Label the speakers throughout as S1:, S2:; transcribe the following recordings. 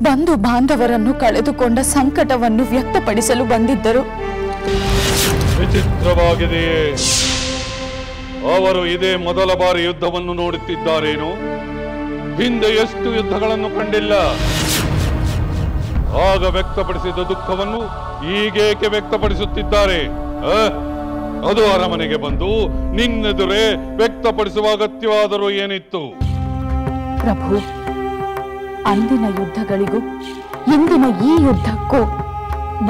S1: ಬಂಧು ಬಾಂಧವರನ್ನು ಕಳೆದುಕೊಂಡ ಸಂಕಟವನ್ನು ವ್ಯಕ್ತಪಡಿಸಲು ಬಂದಿದ್ದರು.
S2: ವಿಚಿತ್ರವಾಗಿದೆಯೇ? ಅವರು ಇದೇ ಮೊದಲ ಬಾರಿ ಯುದ್ಧವನ್ನು ನೋಡುತ್ತಿದ್ದಾರೇನು? ಹಿಂದೆ ಎಷ್ಟು ಯುದ್ಧಗಳನ್ನು ಕಂಡಿಲ್ಲ. ಆಗ ವ್ಯಕ್ತಪಡಿಸಿದ ದುಃಖವನ್ನು ಈಗೇಕೆ ವ್ಯಕ್ತಪಡಿಸುತ್ತಿದ್ದಾರೆ? ಅದು ಅರಮನೆಗೆ ಬಂದು ನಿನ್ನೆದುರೇ ವ್ಯಕ್ತಪಡಿಸುವ ಅಗತ್ಯವಾದರೂ ಏನಿತ್ತು?
S1: ಪ್ರಭು, ಅಂದಿನ ಯುದ್ಧಗಳಿಗೂ ಇಂದಿನ ಈ ಯುದ್ಧಕ್ಕೂ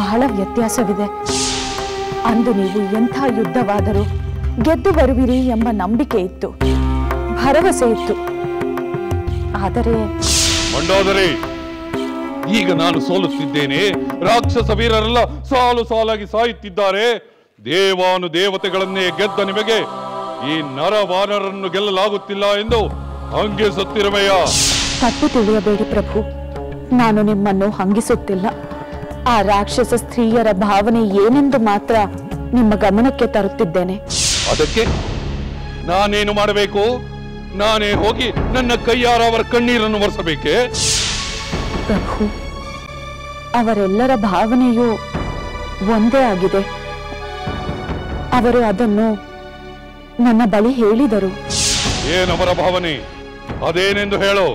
S1: ಬಹಳ ವ್ಯತ್ಯಾಸವಿದೆ. ಅಂದು ನೀವು ಎಂಥ ಯುದ್ಧವಾದರೂ ಗೆದ್ದು ಬರುವಿರಿ ಎಂಬ ನಂಬಿಕೆ ಇತ್ತು, ಭರವಸೆ ಇತ್ತು. ಆದರೆ
S2: ಈಗ ನಾನು ಸೋಲುತ್ತಿದ್ದೇನೆ. ರಾಕ್ಷಸ ವೀರರೆಲ್ಲ ಸಾಲು ಸಾಲಾಗಿ ಸಾಯುತ್ತಿದ್ದಾರೆ. ದೇವಾನು ದೇವತೆಗಳನ್ನೇ ಗೆದ್ದ ನಿಮಗೆ ಈ ನರವಾನರನ್ನು ಗೆಲ್ಲಲಾಗುತ್ತಿಲ್ಲ ಎಂದು ಹಂಗಿಸುತ್ತಿರುವೆಯಾ?
S1: ತಪ್ಪು ತಿಳಿಯಬೇಡಿ ಪ್ರಭು, ನಾನು ನಿಮ್ಮನ್ನು ಹಂಗಿಸುತ್ತಿಲ್ಲ. ಆ ರಾಕ್ಷಸ ಸ್ತ್ರೀಯರ ಭಾವನೆ ಏನೆಂದು ಮಾತ್ರ ನಿಮ್ಮ ಗಮನಕ್ಕೆ ತರುತ್ತಿದ್ದೇನೆ.
S2: ಅದಕ್ಕೆ ನಾನೇನು ಮಾಡಬೇಕು? ನಾನೇ ಹೋಗಿ ನನ್ನ ಕೈಯಾರ ಅವರ ಕಣ್ಣೀರನ್ನು ಒರೆಸಬೇಕೆ?
S1: ಪ್ರಭು, ಅವರೆಲ್ಲರ ಭಾವನೆಯೂ ಒಂದೇ ಆಗಿದೆ. ಅವರು ಅದನ್ನು ನನ್ನ ಬಳಿ ಹೇಳಿದರು.
S2: ಏನವರ ಭಾವನೆ? ಅದೇನೆಂದು ಹೇಳು.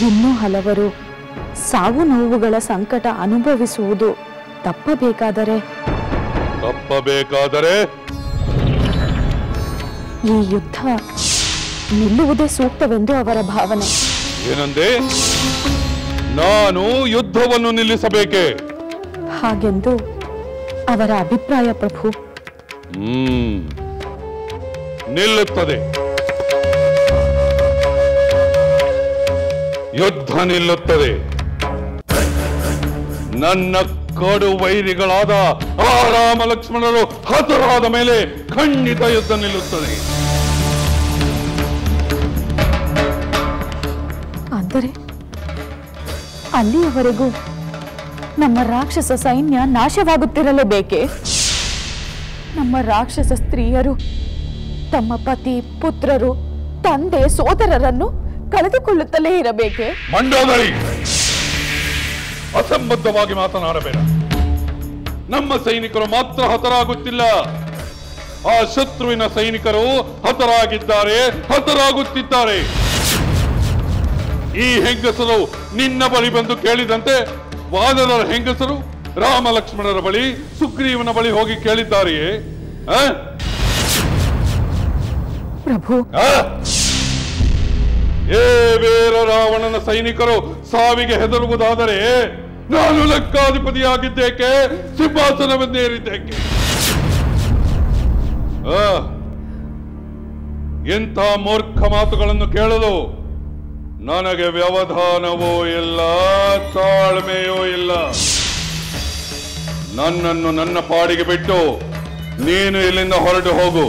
S1: ಇನ್ನೂ ಹಲವರು ಸಾವು ನೋವುಗಳ ಸಂಕಟ ಅನುಭವಿಸುವುದು ತಪ್ಪಬೇಕಾದರೆ ಈ ಯುದ್ಧ ನಿಲ್ಲುವುದೇ ಸೂಕ್ತವೆಂದು ಅವರ ಭಾವನೆ.
S2: ಏನಂದೆ? ನಾನು ಯುದ್ಧವನ್ನು ನಿಲ್ಲಿಸಬೇಕೆ?
S1: ಹಾಗೆಂದು ಅವರ ಅಭಿಪ್ರಾಯ ಪ್ರಭು.
S2: ನಿಲ್ಲುತ್ತದೆ. ಯುದ್ಧ ನಿಲ್ಲುತ್ತದೆ. ನನ್ನ ಕಡು ವೈರಿಗಳಾದ ಆ ರಾಮ ಲಕ್ಷ್ಮಣರು ಹತರಾದ ಮೇಲೆ ಖಂಡಿತ ಯುದ್ಧ ನಿಲ್ಲುತ್ತದೆ.
S1: ಅಂದರೆ ಅಲ್ಲಿಯವರೆಗೂ ನಮ್ಮ ರಾಕ್ಷಸ ಸೈನ್ಯ ನಾಶವಾಗುತ್ತಿರಲೇಬೇಕೆ? ನಮ್ಮ ರಾಕ್ಷಸ ಸ್ತ್ರೀಯರು ತಮ್ಮ ಪತಿ, ಪುತ್ರರು, ತಂದೆ, ಸೋದರರನ್ನು ಕಳೆದುಕೊಳ್ಳುತ್ತಲೇ ಇರಬೇಕೆ?
S2: ಮಂಡೋದರಿ, ಅಸಂಬದ್ಧವಾಗಿ ಮಾತನಾಡಬೇಡ. ನಮ್ಮ ಸೈನಿಕರು ಮಾತ್ರ ಹತರಾಗುತ್ತಿಲ್ಲ, ಆ ಶತ್ರುವಿನ ಸೈನಿಕರು ಹತರಾಗಿದ್ದಾರೆ, ಹತರಾಗುತ್ತಿದ್ದಾರೆ. ಈ ಹೆಂಗಸರು ನಿನ್ನ ಬಳಿ ಬಂದು ಕೇಳಿದಂತೆ ವಾನರರ ಹೆಂಗಸರು ರಾಮ ಲಕ್ಷ್ಮಣರ ಬಳಿ, ಸುಗ್ರೀವನ ಬಳಿ ಹೋಗಿ ಕೇಳಿದ್ದಾರೆಯೇ?
S1: ಪ್ರಭು,
S2: ಏ ವೀರ ರಾವಣನ ಸೈನಿಕರು ಸಾವಿಗೆ ಹೆದರುವುದಾದರೆ ನಾನು ಲೆಕ್ಕಾಧಿಪತಿಯಾಗಿದ್ದೇಕೆ? ಸಿಂಹಾಸನವನ್ನೇರಿದ್ದೇಕೆ? ಎಂಥ ಮೂರ್ಖ ಮಾತುಗಳನ್ನು ಕೇಳಲು ನನಗೆ ವ್ಯವಧಾನವೂ ಇಲ್ಲ, ತಾಳ್ಮೆಯೂ ಇಲ್ಲ. ನನ್ನನ್ನು ನನ್ನ ಪಾಡಿಗೆ ಬಿಟ್ಟು ನೀನು ಇಲ್ಲಿಂದ ಹೊರಟು ಹೋಗು.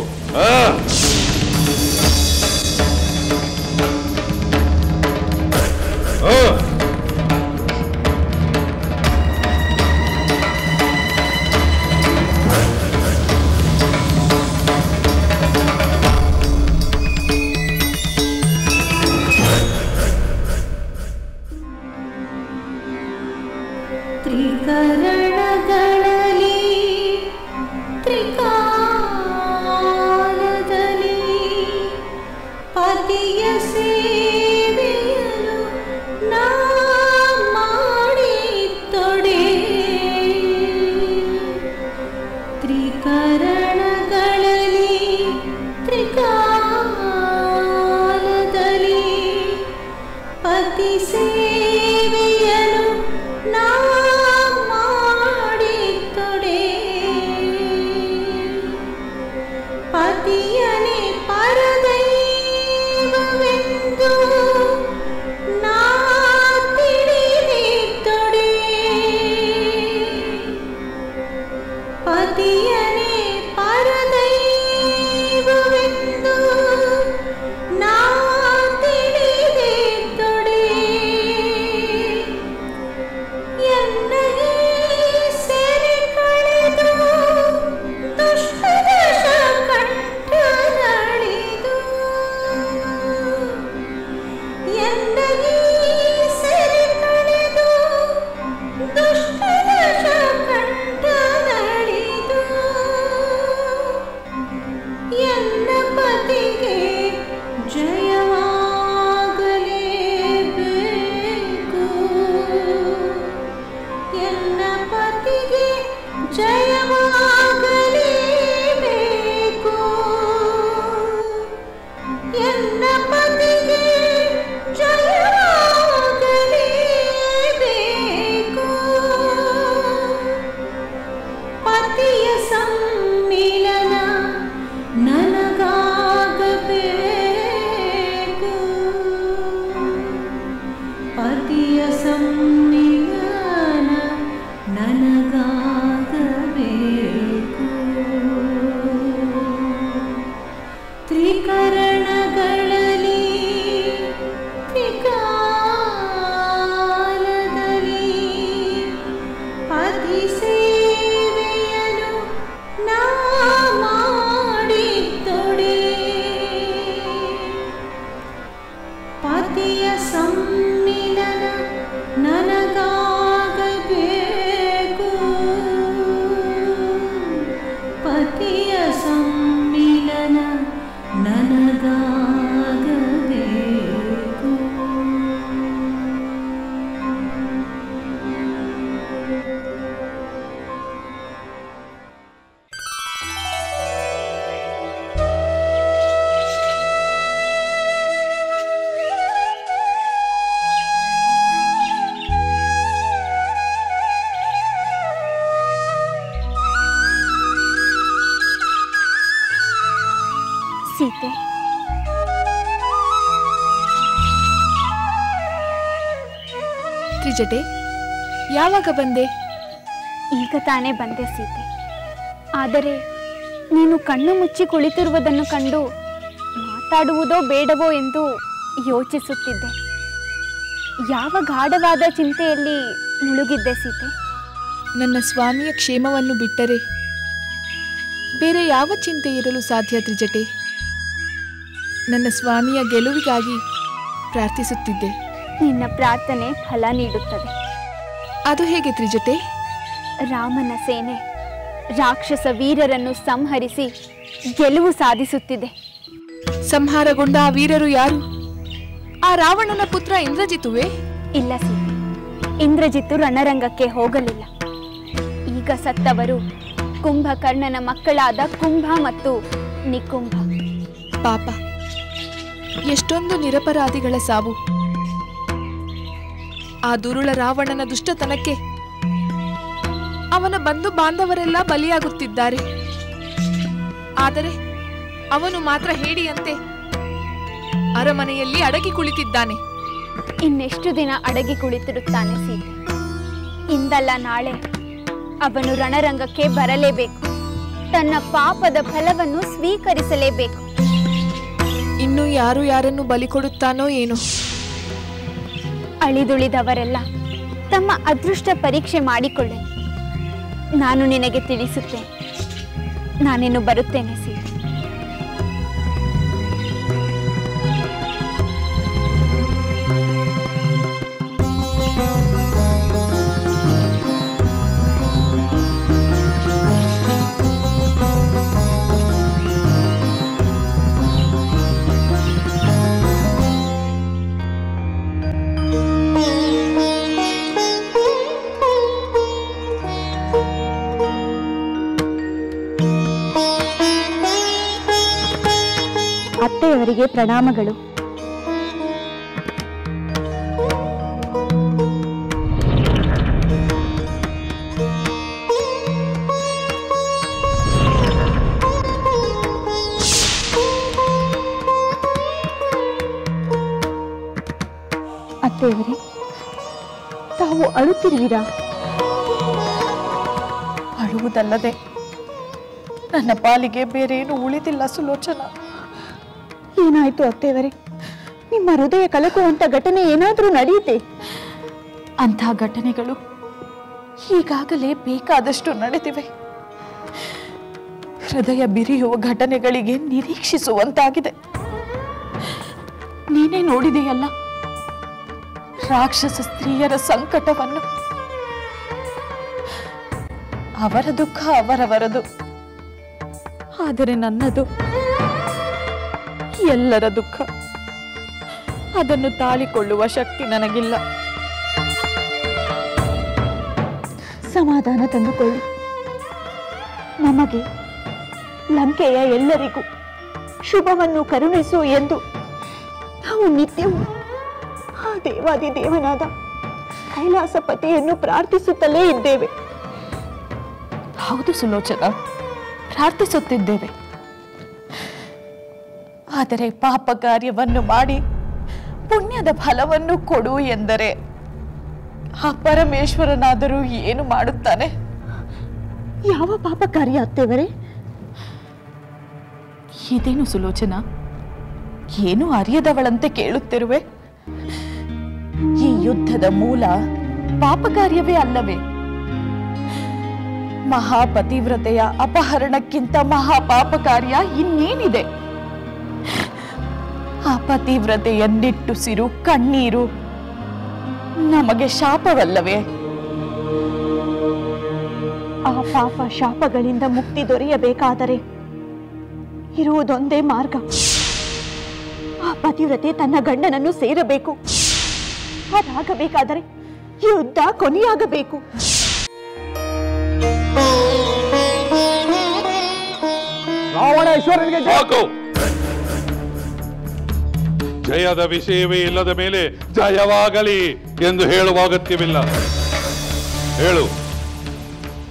S3: ಪತಿ ಸೇವೆಯನು ನಾ ತ್ರಿಜಟೆ, ಯಾವಾಗ ಬಂದೆ?
S4: ಈಗ ತಾನೇ ಬಂದೆ ಸೀತೆ. ಆದರೆ ನೀನು ಕಣ್ಣು ಮುಚ್ಚಿ ಕುಳಿತಿರುವುದನ್ನು ಕಂಡು ಮಾತಾಡುವುದೋ ಬೇಡವೋ ಎಂದು ಯೋಚಿಸುತ್ತಿದ್ದೆ. ಯಾವ ಗಾಢವಾದ ಚಿಂತೆಯಲ್ಲಿ ಮುಳುಗಿದ್ದೆ ಸೀತೆ?
S3: ನನ್ನ ಸ್ವಾಮಿಯ ಕ್ಷೇಮವನ್ನು ಬಿಟ್ಟರೆ ಬೇರೆ ಯಾವ ಚಿಂತೆ ಇರಲು ಸಾಧ್ಯ ತ್ರಿಜಟೆ? ನನ್ನ ಸ್ವಾಮಿಯ ಗೆಲುವಿಗಾಗಿ ಪ್ರಾರ್ಥಿಸುತ್ತಿದ್ದೆ.
S4: ನಿನ್ನ ಪ್ರಾರ್ಥನೆ ಫಲ ನೀಡುತ್ತದೆ.
S3: ಅದು ಹೇಗೆ ತ್ರಿಜಟೆ?
S4: ರಾಮನ ಸೇನೆ ರಾಕ್ಷಸ ವೀರರನ್ನು ಸಂಹರಿಸಿ ಗೆಲುವು ಸಾಧಿಸುತ್ತಿದೆ.
S3: ಸಂಹಾರಗೊಂಡ ಆ ವೀರರು ಯಾರು? ಆ ರಾವಣನ ಪುತ್ರ ಇಂದ್ರಜಿತುವೆ?
S4: ಇಲ್ಲ ಸೀತೆ, ಇಂದ್ರಜಿತ್ತು ರಣರಂಗಕ್ಕೆ ಹೋಗಲಿಲ್ಲ. ಈಗ ಸತ್ತವರು ಕುಂಭಕರ್ಣನ ಮಕ್ಕಳಾದ ಕುಂಭ ಮತ್ತು ನಿಕುಂಭ.
S3: ಪಾಪ, ಎಷ್ಟೊಂದು ನಿರಪರಾಧಿಗಳ ಸಾವು. ಆ ದುರುಳ ರಾವಣನ ದುಷ್ಟತನಕ್ಕೆ ಅವನ ಬಂಧು ಬಾಂಧವರೆಲ್ಲ ಬಲಿಯಾಗುತ್ತಿದ್ದಾರೆ. ಆದರೆ ಅವನು ಮಾತ್ರ ಹೇಡಿಯಂತೆ ಅರಮನೆಯಲ್ಲಿ ಅಡಗಿ ಕುಳಿತಿದ್ದಾನೆ.
S4: ಇನ್ನೆಷ್ಟು ದಿನ ಅಡಗಿ ಕುಳಿತಿರುತ್ತಾನೆ ಸೀತೆ? ಇಂದಲ್ಲ ನಾಳೆ ಅವನು ರಣರಂಗಕ್ಕೆ ಬರಲೇಬೇಕು. ತನ್ನ ಪಾಪದ ಫಲವನ್ನು ಸ್ವೀಕರಿಸಲೇಬೇಕು.
S3: ಇನ್ನು ಯಾರು ಯಾರನ್ನು ಬಲಿ ಕೊಡುತ್ತಾನೋ ಏನೋ.
S4: ಅಳಿದುಳಿದವರೆಲ್ಲ ತಮ್ಮ ಅದೃಷ್ಟ ಪರೀಕ್ಷೆ ಮಾಡಿಕೊಳ್ಳಿ. ನಾನು ನಿನಗೆ ತಿಳಿಸುತ್ತೇನೆ. ನಾನಿನ್ನು ಬರುತ್ತೇನೆ ಸೀತೆ.
S1: ಅತ್ತೆಯವರಿಗೆ ಪ್ರಣಾಮಗಳು. ಅತ್ತೆಯವರೇ, ತಾವು ಅಳುತ್ತಿರುವಿರಾ?
S5: ಅಳುವುದಲ್ಲದೆ ನನ್ನ ಪಾಲಿಗೆ ಬೇರೇನು ಉಳಿದಿಲ್ಲ ಸುಲೋಚನ.
S1: ಏನಾಯ್ತು ಅತ್ತೆಯವರೇ? ನಿಮ್ಮ ಹೃದಯ ಕಲಕುವಂತ ಘಟನೆ ಏನಾದರೂ ನಡೆಯುತ್ತೆ?
S5: ಅಂಥ ಘಟನೆಗಳು ಈಗಾಗಲೇ ಬೇಕಾದಷ್ಟು ನಡೆದಿವೆ. ಹೃದಯ ಬಿರಿಯುವ ಘಟನೆಗಳಿಗೆ ನಿರೀಕ್ಷಿಸುವಂತಾಗಿದೆ. ನೀನೇ ನೋಡಿದೆಯಲ್ಲ ರಾಕ್ಷಸ ಸ್ತ್ರೀಯರ ಸಂಕಟವನ್ನು. ಅವರ ದುಃಖ ಅವರವರದು, ಆದರೆ ನನ್ನದು ಎಲ್ಲರ ದುಃಖ. ಅದನ್ನು ತಾಳಿಕೊಳ್ಳುವ ಶಕ್ತಿ ನನಗಿಲ್ಲ.
S1: ಸಮಾಧಾನ ತಂದುಕೊಳ್ಳಿ. ನಮಗೆ ಲಂಕೆಯ ಎಲ್ಲರಿಗೂ ಶುಭವನ್ನು ಕರುಣಿಸು ಎಂದು ನಾವು ನಿತ್ಯವೂ ಆ ದೇವಾದಿ ದೇವನಾದ ಕೈಲಾಸಪತಿಯನ್ನು ಪ್ರಾರ್ಥಿಸುತ್ತಲೇ ಇದ್ದೇವೆ.
S5: ಹೌದು ಸುಲೋಚನ, ಪ್ರಾರ್ಥಿಸುತ್ತಿದ್ದೇವೆ. ಆದರೆ ಪಾಪ ಕಾರ್ಯವನ್ನು ಮಾಡಿ ಪುಣ್ಯದ ಫಲವನ್ನು ಕೊಡು ಎಂದರೆ ಆ ಪರಮೇಶ್ವರನಾದರೂ ಏನು ಮಾಡುತ್ತಾನೆ?
S1: ಯಾವ ಪಾಪ ಕಾರ್ಯ ಅತ್ತೆಯವರೇ?
S5: ಇದೇನು ಸುಲೋಚನ, ಏನು ಅರಿಯದವಳಂತೆ ಕೇಳುತ್ತಿರುವೆ? ಈ ಯುದ್ಧದ ಮೂಲ ಪಾಪ ಕಾರ್ಯವೇ ಅಲ್ಲವೇ? ಮಹಾಪತಿವ್ರತೆಯ ಅಪಹರಣಕ್ಕಿಂತ ಮಹಾಪಾಪ ಕಾರ್ಯ ಇನ್ನೇನಿದೆ? ಆ ಪತಿವ್ರತೆಯ ನಿಟ್ಟುಸಿರು ಕಣ್ಣೀರು ನಮಗೆ ಶಾಪವಲ್ಲವೇ?
S1: ಆ ಪಾಪ ಶಾಪಗಳಿಂದ ಮುಕ್ತಿ ದೊರೆಯಬೇಕಾದರೆ ಇರುವುದೊಂದೇ ಮಾರ್ಗ. ಆ ಪತಿವ್ರತೆ ತನ್ನ ಗಂಡನನ್ನು ಸೇರಬೇಕು. ಅದಾಗಬೇಕಾದರೆ ಯುದ್ಧ ಕೊನೆಯಾಗಬೇಕು.
S2: ರಾವಣೇಶ್ವರನಿಗೆ ಸಾಕು. ಜಯದ ವಿಷಯವೇ ಇಲ್ಲದ ಮೇಲೆ ಜಯವಾಗಲಿ ಎಂದು ಹೇಳುವ ಅಗತ್ಯವಿಲ್ಲ. ಹೇಳು,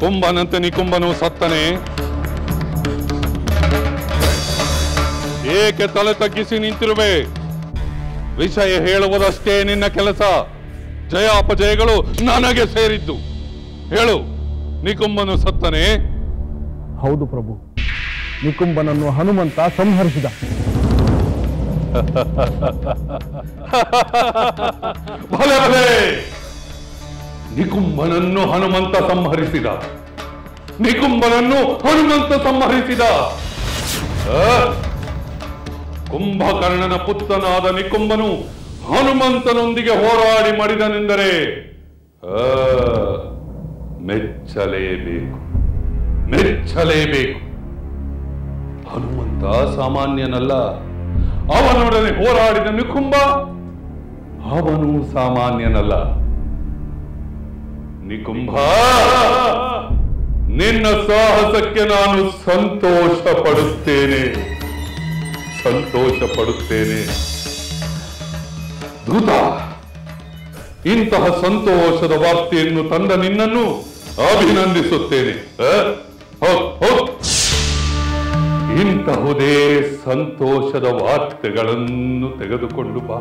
S2: ಕುಂಭನಂತೆ ನಿಕುಂಭನು ಸತ್ತನೆ? ಏಕೆ ತಲೆ ತಗ್ಗಿಸಿ ನಿಂತಿರುವೆ? ವಿಷಯ ಹೇಳುವುದಷ್ಟೇ ನಿನ್ನ ಕೆಲಸ. ಜಯಾಪಜಯಗಳು ನನಗೆ ಸೇರಿದ್ದು. ಹೇಳು, ನಿಕುಂಬನು ಸತ್ತನೇ?
S6: ಹೌದು ಪ್ರಭು, ನಿಕುಂಬನನ್ನು ಹನುಮಂತ ಸಂಹರಿಸಿದ.
S2: ಭಲೆ ಭಲೆ, ನಿಕುಂಬನನ್ನು ಹನುಮಂತ ಸಂಹರಿಸಿದ. ನಿಕುಂಬನನ್ನು ಹನುಮಂತ ಸಂಹರಿಸಿದ. ಕುಂಭಕರ್ಣನ ಪುತ್ರನಾದ ನಿಕುಂಬನು ಹನುಮಂತನೊಂದಿಗೆ ಹೋರಾಡಿ ಮಾಡಿದನೆಂದರೆ ಮೆಚ್ಚಲೇಬೇಕು, ಮೆಚ್ಚಲೇಬೇಕು. ಹನುಮಂತ ಸಾಮಾನ್ಯನಲ್ಲ. ಅವನೊಡನೆ ಹೋರಾಡಿದ ನಿಕುಂಬ ಅವನು ಸಾಮಾನ್ಯನಲ್ಲ. ನಿಕುಂಬ, ನಿನ್ನ ಸಾಹಸಕ್ಕೆ ನಾನು ಸಂತೋಷ ಪಡುತ್ತೇನೆ, ಸಂತೋಷ ಪಡುತ್ತೇನೆ. ಧೂತ, ಇಂತಹ ಸಂತೋಷದ ವಾರ್ತೆಯನ್ನು ತಂದ ನಿನ್ನನ್ನು ಅಭಿನಂದಿಸುತ್ತೇನೆ. ಇಂತಹುದೇ ಸಂತೋಷದ ವಾರ್ತೆಗಳನ್ನು ತೆಗೆದುಕೊಂಡು ಬಾ.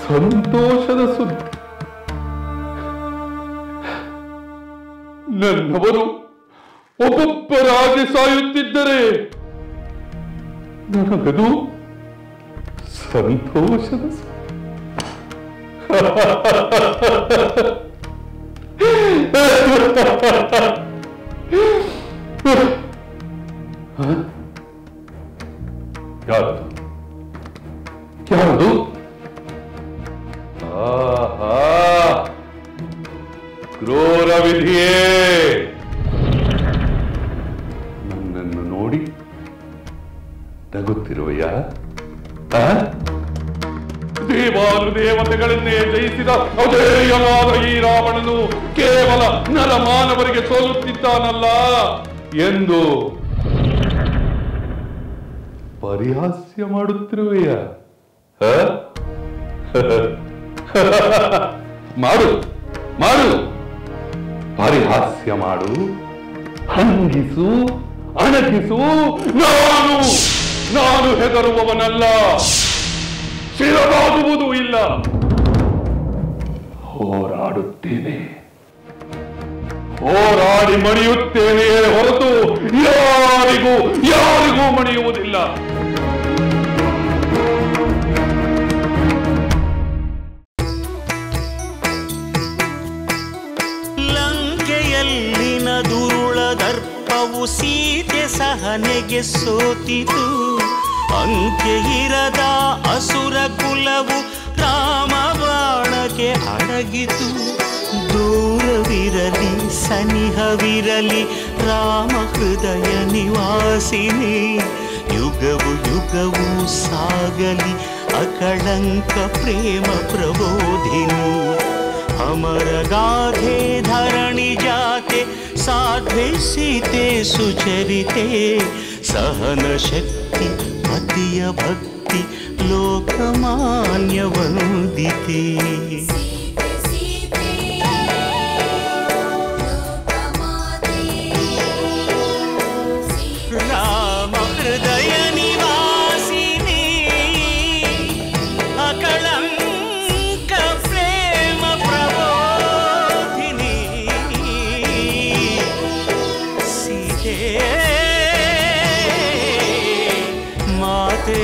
S2: ಸಂತೋಷದ ಸುದ್ದಿ. ನನ್ನವರು ಒಬ್ಬೊಬ್ಬರಾಗಿ ಸಾಯುತ್ತಿದ್ದರೆ ನನಗದು ಸಂತೋಷದ ಯಾರದು ಯಾರದು? ಕ್ರೂರ ವಿಧಿಯೇ, ನನ್ನನ್ನು ನೋಡಿ ನಗುತ್ತಿರುವೆಯ? ದೇವಾನುದೇವತೆಗಳನ್ನೇ ಜಯಿಸಿದ ಅಜೇಯನಾದ ಈ ರಾವಣನು ಕೇವಲ ನರಮಾನವರಿಗೆ ಸೋಲುತ್ತಿದ್ದಾನಲ್ಲ ಎಂದು ಪರಿಹಾಸ್ಯ ಮಾಡುತ್ತಿರುವೆಯ? ಮಾಡು ಮಾಡು, ಪರಿಹಾಸ್ಯ ಮಾಡು, ಹಂಗಿಸು, ಅಣಗಿಸು. ನಾನು ಹೆದರುವವನಲ್ಲ, ಶಿರವಾಗುವುದೂ ಇಲ್ಲ. ಹೋರಾಡುತ್ತೇನೆ, ಹೋರಾಡಿ ಮಣಿಯುತ್ತೇನೆಯೇ ಹೊರತು ಯಾರಿಗೂ ಮಣಿಯುವುದಿಲ್ಲ.
S7: ಲಂಕೆಯಲ್ಲಿನ ದುರುಳ ದರ್ಪವು ಸೀತೆ ಸಹನೆಗೆ ಸೋತಿತು. ಅಂಕೆ ಇರದ ಅಸುರ ಕುಲವು ರಾಮ ಬಾಣಕ್ಕೆ ಅಡಗಿತು. ದೂರವಿರಲಿ ಸನಿಹವಿರಲಿ ರಾಮ ಹೃದಯ ನಿವಾಸಿನಿ. ಯುಗವು ಯುಗವು ಸಾಗಲಿ ಅಕಳಂಕ ಪ್ರೇಮ ಪ್ರಬೋಧಿನಿ. ಅಮರ ಗಾಧೆ ಧರಣಿ ಜಾತೆ ಸಾಧ್ವೆ ಸೀತೆ ಸುಚರಿತೆ. ಸಹನ ಶಕ್ತಿ ಪತಿಯ ಭಕ್ತಿ ಲೋಕಮಾನ್ಯ ವಂದಿತೆ. ರಾಮ ಹೃದಯ ನಿವಾಸಿನಿ ಅಕಳಂಕ ಪ್ರೇಮ ಪ್ರಬೋಧಿನಿ. ಸೀತೆ ಮಾತೆ